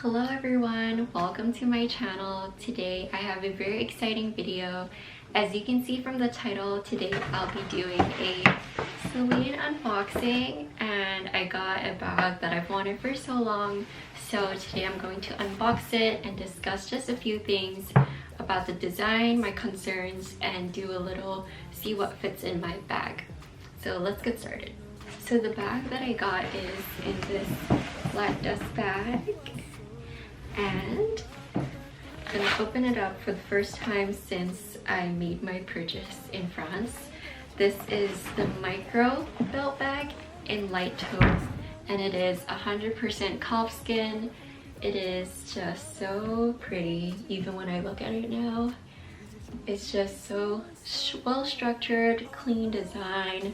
Hello everyone, welcome to my channel. Today I have a very exciting video. As you can see from the title, today I'll be doing a Celine unboxing, and I got a bag that I've wanted for so long. So today I'm going to unbox it and discuss just a few things about the design, my concerns, and do a little see what fits in my bag. So let's get started. So the bag that I got is in this black dust bag. And I'm gonna open it up for the first time since I made my purchase in France. This is the Micro Belt Bag in light taupe, and it is 100% calf skin. It is just so pretty, even when I look at it now. It's just so well structured, clean design,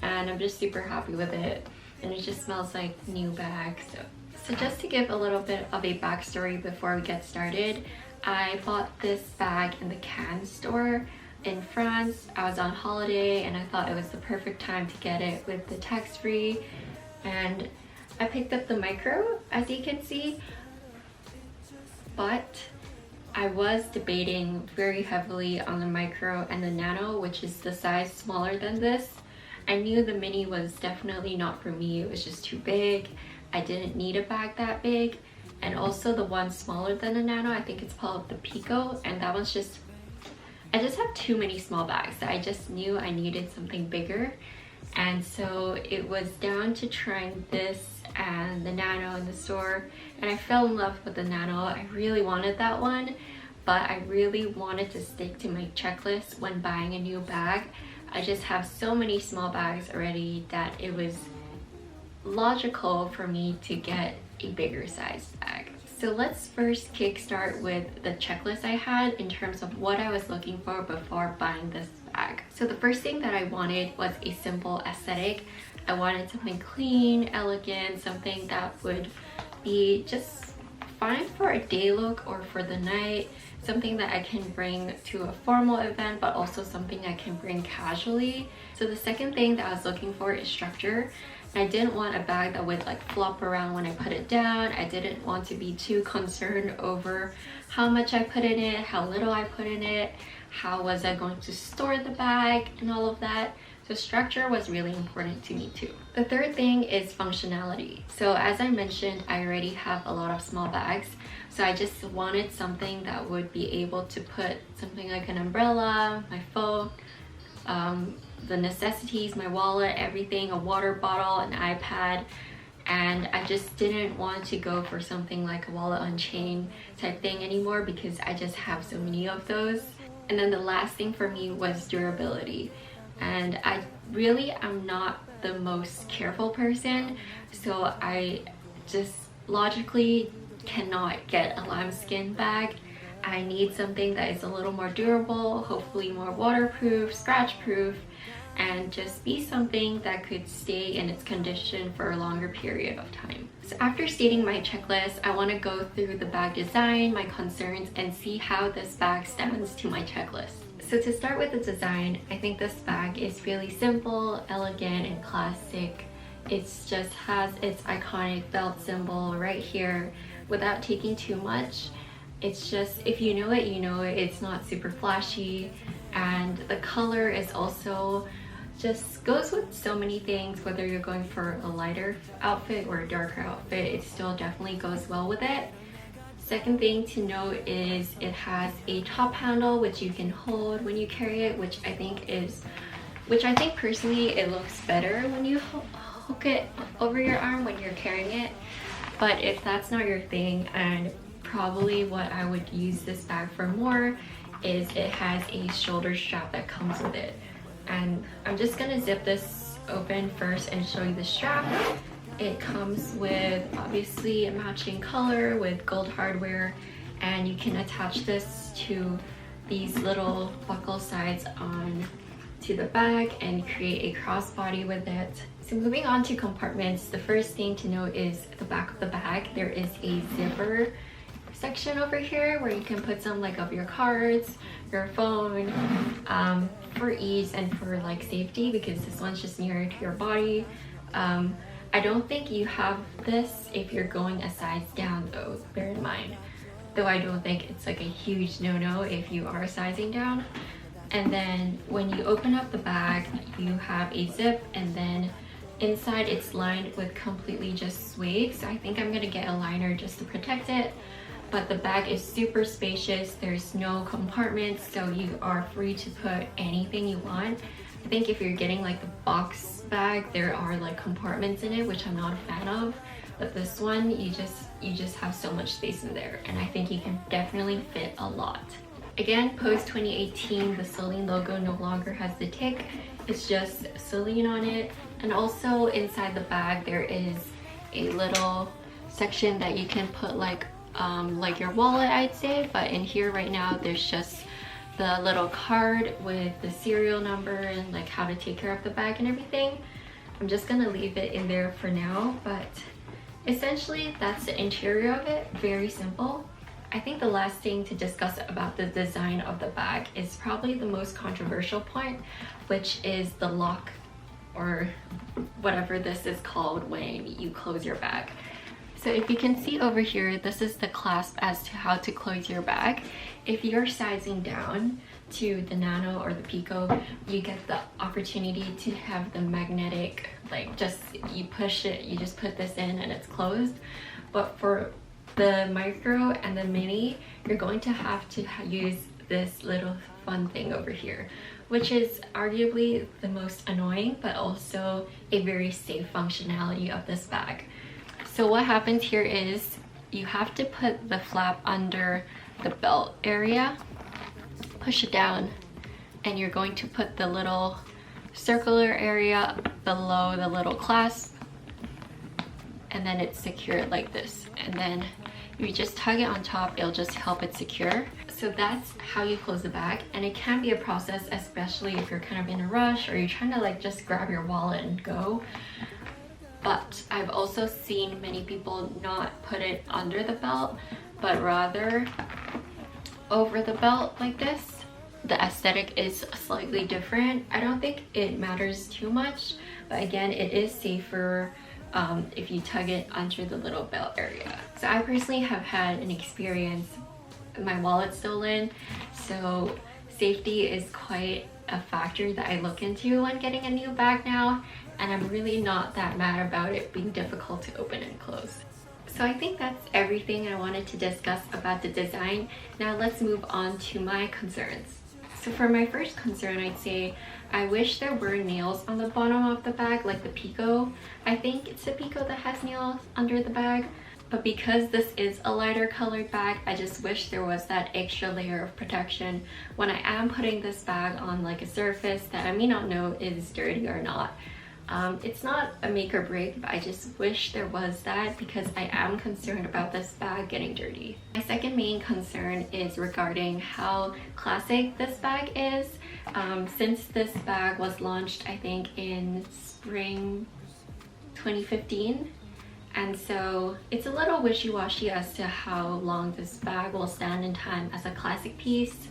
and I'm just super happy with it. And it just smells like new bag. So just to give a little bit of a backstory before we get started, I bought this bag in the Cannes store in France. I was on holiday and I thought it was the perfect time to get it with the tax-free. And I picked up the Micro, as you can see, but I was debating very heavily on the Micro and the Nano, which is the size smaller than this. I knew the Mini was definitely not for me. It was just too big. I didn't need a bag that big. And also the one smaller than the Nano, I think it's called the Pico, and that one's just, I just have too many small bags. I just knew I needed something bigger. And so it was down to trying this and the Nano in the store, and I fell in love with the Nano. I really wanted that one, but I really wanted to stick to my checklist when buying a new bag. I just have so many small bags already that it was logical for me to get a bigger size bag. So let's first kickstart with the checklist I had in terms of what I was looking for before buying this bag. So the first thing that I wanted was a simple aesthetic. I wanted something clean, elegant, something that would be just fine for a day look or for the night, something that I can bring to a formal event, but also something I can bring casually. So the second thing that I was looking for is structure. I didn't want a bag that would like flop around when I put it down. I didn't want to be too concerned over how much I put in it, how little I put in it, how was I going to store the bag, and all of that. So structure was really important to me too. The third thing is functionality. So as I mentioned, I already have a lot of small bags. So I just wanted something that would be able to put something like an umbrella, my phone, the necessities, my wallet, everything, a water bottle, an iPad. And I just didn't want to go for something like a wallet on chain type thing anymore because I just have so many of those. And then the last thing for me was durability. And I really am not the most careful person, so I just logically cannot get a lambskin bag. I need something that is a little more durable, hopefully more waterproof, scratch proof, and just be something that could stay in its condition for a longer period of time. So after stating my checklist, I want to go through the bag design, my concerns, and see how this bag stands to my checklist. So to start with the design, I think this bag is really simple, elegant, and classic. It just has its iconic belt symbol right here without taking too much. It's just, if you know it, you know it. It's not super flashy, and the color is also just goes with so many things. Whether you're going for a lighter outfit or a darker outfit, it still definitely goes well with it. Second thing to note is it has a top handle which you can hold when you carry it, which I think personally it looks better when you hook it over your arm when you're carrying it. But if that's not your thing, and probably what I would use this bag for more, is it has a shoulder strap that comes with it. And I'm just gonna zip this open first and show you the strap. It comes with obviously a matching color with gold hardware, and you can attach this to these little buckle sides on to the bag and create a crossbody with it. So moving on to compartments, the first thing to note is the back of the bag. There is a zipper section over here where you can put some like of your cards, your phone, for ease and for like safety, because this one's just nearer to your body. I don't think you have this if you're going a size down though. though I don't think it's like a huge no-no if you are sizing down. And then when you open up the bag, you have a zip, and then inside it's lined with completely just suede. So I think I'm gonna get a liner just to protect it. But the bag is super spacious. There's no compartments, so you are free to put anything you want. I think if you're getting like the box bag, there are like compartments in it, which I'm not a fan of. But this one, you just have so much space in there, and I think you can definitely fit a lot. Again, post 2018, the Celine logo no longer has the tick. It's just Celine on it. And also inside the bag, there is a little section that you can put like your wallet, I'd say. But in here right now, there's just the little card with the serial number and like how to take care of the bag and everything. I'm just gonna leave it in there for now, but essentially that's the interior of it. Very simple. I think the last thing to discuss about the design of the bag is probably the most controversial point, which is the lock, or whatever this is called when you close your bag. So if you can see over here, this is the clasp as to how to close your bag. If you're sizing down to the Nano or the Pico, you get the opportunity to have the magnetic, like just you push it, you just put this in and it's closed. But for the Micro and the Mini, you're going to have to use this little fun thing over here, which is arguably the most annoying but also a very safe functionality of this bag. So what happens here is you have to put the flap under the belt area, push it down, and you're going to put the little circular area below the little clasp, and then it's secured like this. And then you just tug it on top, it'll just help it secure. So that's how you close the bag, and it can be a process, especially if you're kind of in a rush or you're trying to like just grab your wallet and go. But I've also seen many people not put it under the belt, but rather over the belt like this. The aesthetic is slightly different. I don't think it matters too much, but again, it is safer if you tug it under the little belt area. So I personally have had an experience, my wallet's stolen, so safety is quite a factor that I look into when getting a new bag now, and I'm really not that mad about it being difficult to open and close. So I think that's everything I wanted to discuss about the design. Now let's move on to my concerns. So for my first concern, I'd say I wish there were nails on the bottom of the bag like the Pico. I think it's the Pico that has nails under the bag, but because this is a lighter colored bag, I just wish there was that extra layer of protection when I am putting this bag on like a surface that I may not know is dirty or not. It's not a make or break, but I just wish there was that because I am concerned about this bag getting dirty. My second main concern is regarding how classic this bag is. Since this bag was launched, I think in spring 2015, and so it's a little wishy-washy as to how long this bag will stand in time as a classic piece.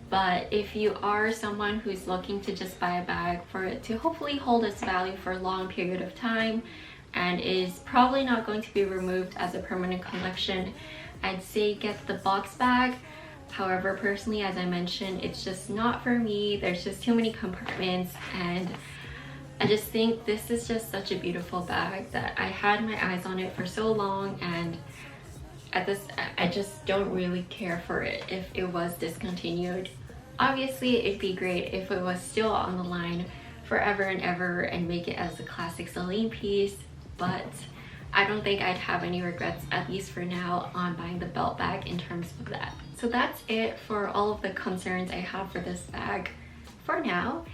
But if you are someone who's looking to just buy a bag for it to hopefully hold its value for a long period of time and is probably not going to be removed as a permanent collection, I'd say get the box bag. However, personally, as I mentioned, it's just not for me. There's just too many compartments, and I just think this is just such a beautiful bag that I had my eyes on it for so long, and at this, I just don't really care for it if it was discontinued. Obviously, it'd be great if it was still on the line forever and ever and make it as a classic Celine piece, but I don't think I'd have any regrets, at least for now, on buying the belt bag in terms of that. So that's it for all of the concerns I have for this bag for now.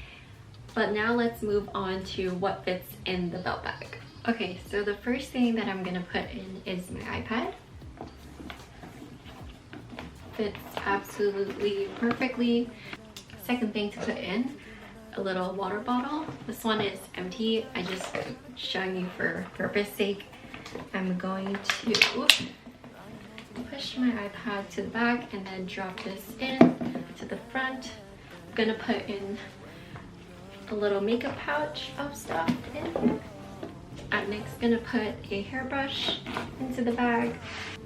But now let's move on to what fits in the belt bag. Okay, so the first thing that I'm gonna put in is my iPad. Fits absolutely perfectly. Second thing to put in, a little water bottle. This one is empty. I just showing you for purpose sake. I'm going to push my iPad to the back and then drop this in to the front. I'm gonna put in a little makeup pouch of stuff in here. I I'm next gonna put a hairbrush into the bag.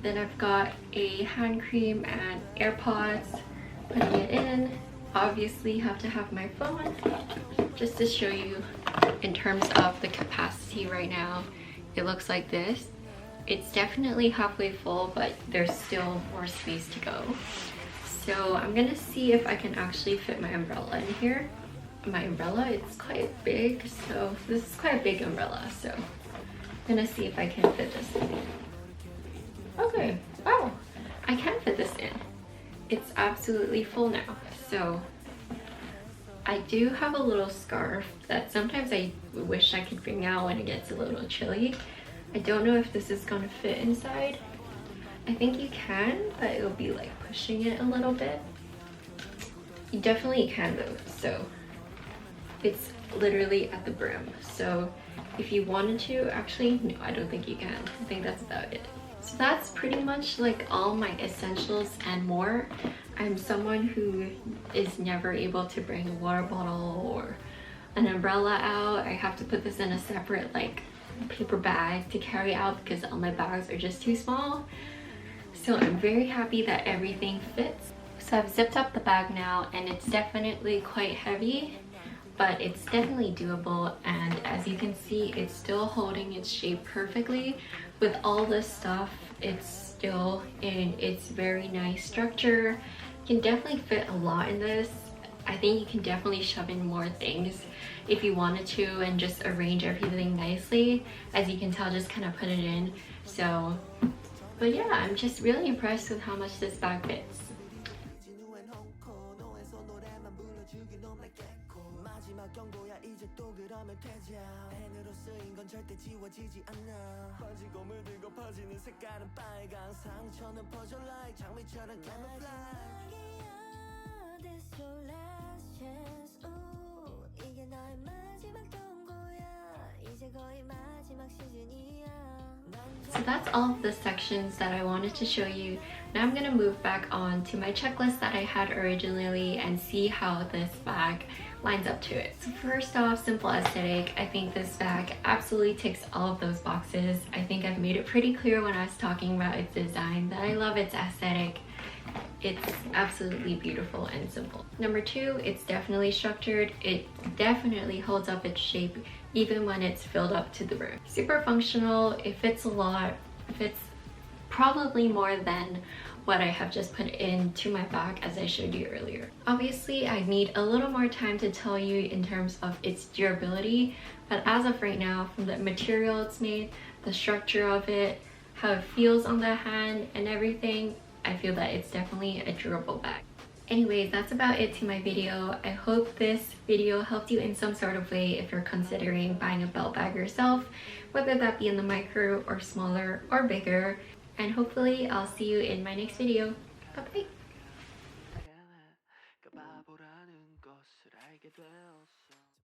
Then I've got a hand cream and AirPods, putting it in. Obviously have to have my phone just to show you in terms of the capacity right now. It looks like this. It's definitely halfway full, but there's still more space to go. So I'm gonna see if I can actually fit my umbrella in here. My umbrella, it's quite big, so this is quite a big umbrella, so I'm gonna see if I can fit this in. Okay, wow, I can fit this in. It's absolutely full now. So I do have a little scarf that sometimes I wish I could bring out when it gets a little chilly. I don't know if this is gonna fit inside. I think you can, but it'll be like pushing it a little bit. You definitely can though, so it's literally at the brim. So if you wanted to, actually, no, I don't think you can. I think that's about it. So that's pretty much like all my essentials and more. I'm someone who is never able to bring a water bottle or an umbrella out. I have to put this in a separate like paper bag to carry out because all my bags are just too small. So I'm very happy that everything fits. So I've zipped up the bag now and it's definitely quite heavy, but it's definitely doable, and as you can see, it's still holding its shape perfectly. With all this stuff, it's still in its very nice structure. You can definitely fit a lot in this. I think you can definitely shove in more things if you wanted to and just arrange everything nicely. As you can tell, just kind of put it in. So, but yeah, I'm just really impressed with how much this bag fits. So that's all of the sections that I wanted to show you. Now I'm gonna move back on to my checklist that I had originally and see how this bag lines up to it. So first off, simple aesthetic. I think this bag absolutely ticks all of those boxes. I think I've made it pretty clear when I was talking about its design that I love its aesthetic. It's absolutely beautiful and simple. Number two, it's definitely structured. It definitely holds up its shape even when it's filled up to the brim. Super functional, it fits a lot. It fits probably more than what I have just put into my bag as I showed you earlier. Obviously, I need a little more time to tell you in terms of its durability, but as of right now, from the material it's made, the structure of it, how it feels on the hand and everything, I feel that it's definitely a durable bag. Anyways, that's about it to my video. I hope this video helped you in some sort of way if you're considering buying a belt bag yourself, whether that be in the micro or smaller or bigger. And hopefully I'll see you in my next video. Bye bye.